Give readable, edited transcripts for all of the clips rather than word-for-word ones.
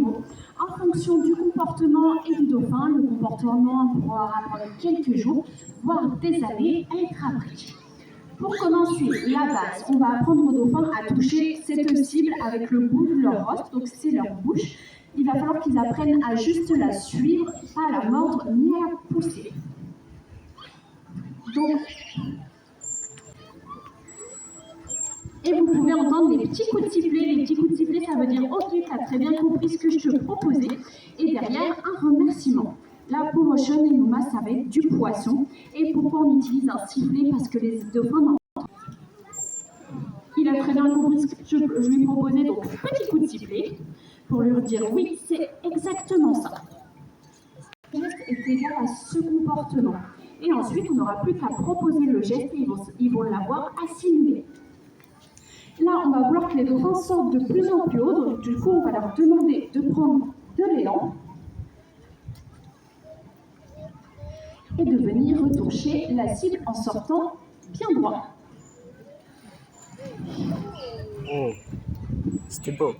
animaux en fonction du comportement et du dauphin. Le comportement pourra prendre quelques jours, voire des années à être appris. Pour commencer, la base, on va apprendre aux dauphins à toucher cette cible avec le bout de leur roste, donc c'est leur bouche. Il va falloir qu'ils apprennent à juste la suivre, pas à la mordre ni à la pousser. Donc, et vous pouvez entendre les petits coups de sifflet. Les petits coups de sifflet, ça veut dire « Ok, tu as très bien compris ce que je te proposais ». Et derrière, un remerciement. Là, pour Ocean et Numa, ça va être du poisson. Et pourquoi on utilise un sifflet? Parce que les dauphins n'entendent. Il a très bien compris ce que je lui proposais, donc petit coup de sifflet, pour lui dire « Oui, c'est exactement ça ». Le geste est égal à ce comportement. Et ensuite, on n'aura plus qu'à proposer le geste et ils vont l'avoir assimilé. Là, on va vouloir que les dauphins sortent de plus en plus haut, donc du coup, on va leur demander de prendre de l'élan et de venir retoucher la cible en sortant bien droit. Oh, c'était beau.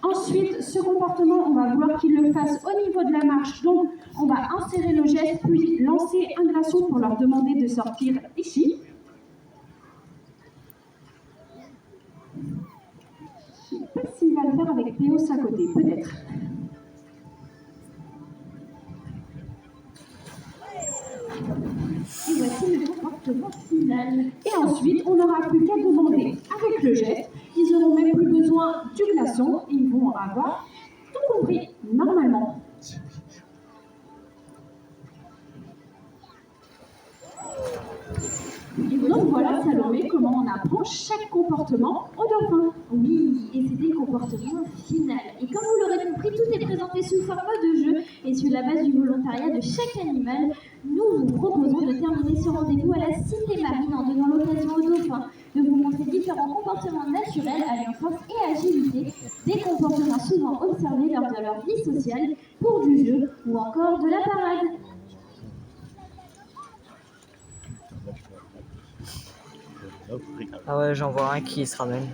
Ensuite, ce comportement, on va vouloir qu'ils le fassent au niveau de la marche, donc on va insérer le geste, puis lancer un glaçon pour leur demander de sortir ici. Je ne sais pas s'il va le faire avec Théos à côté, peut-être. Et voici le comportement final. Et ensuite, on n'aura plus qu'à demander avec le geste. Ils n'auront même plus besoin du glaçon. Ils vont avoir tout compris, normalement. Et donc voilà, Salomé, comment on apprend chaque comportement au dauphin. Oui, et c'était le comportement final. Et comme vous l'aurez compris, tout est présenté sous format de jeu et sur la base du volontariat de chaque animal. Nous vous proposons de terminer ce rendez-vous à la Cité Marine en donnant l'occasion aux dauphins de vous montrer différents comportements naturels alliant force et agilité, des comportements souvent observés lors de leur vie sociale, pour du jeu ou encore de la parade. Ah ouais, j'en vois un qui se ramène.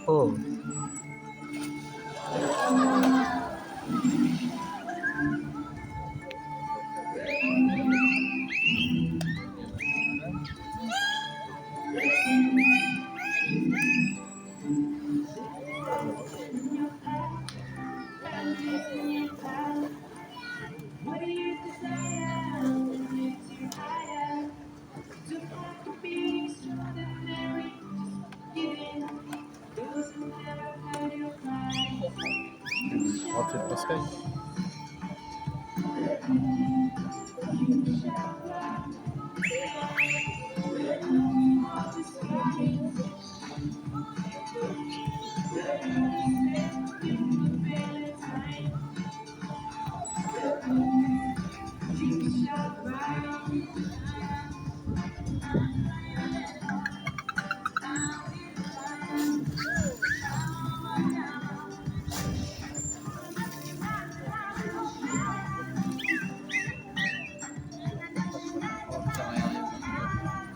Oh. On va peut-être pas Sky.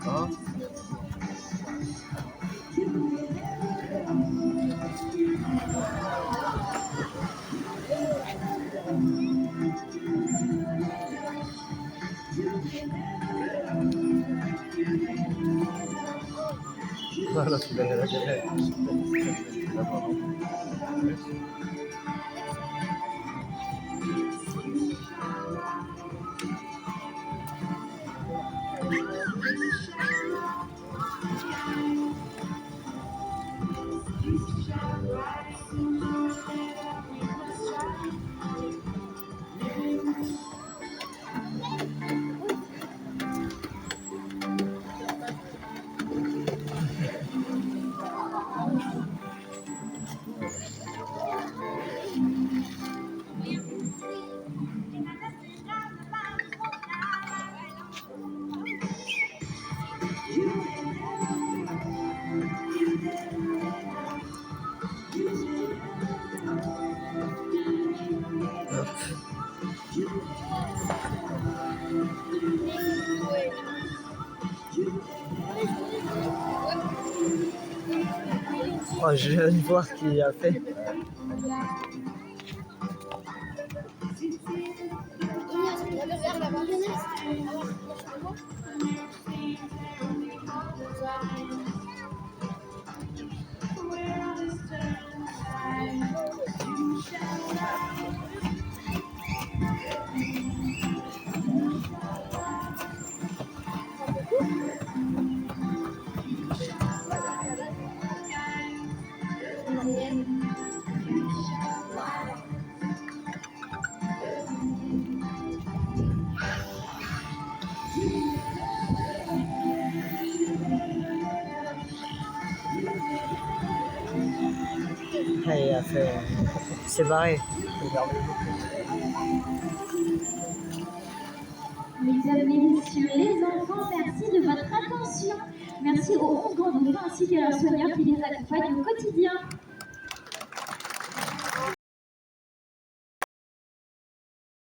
Hein? Voilà, tu l'as la galère. Oh, je viens de voir qui a fait. Ah, il a fait. C'est barré. Mesdames et messieurs, les enfants, merci de votre attention. Merci aux 11 grands dauphins ainsi qu'à leurs soigneurs qui les accompagnent au quotidien.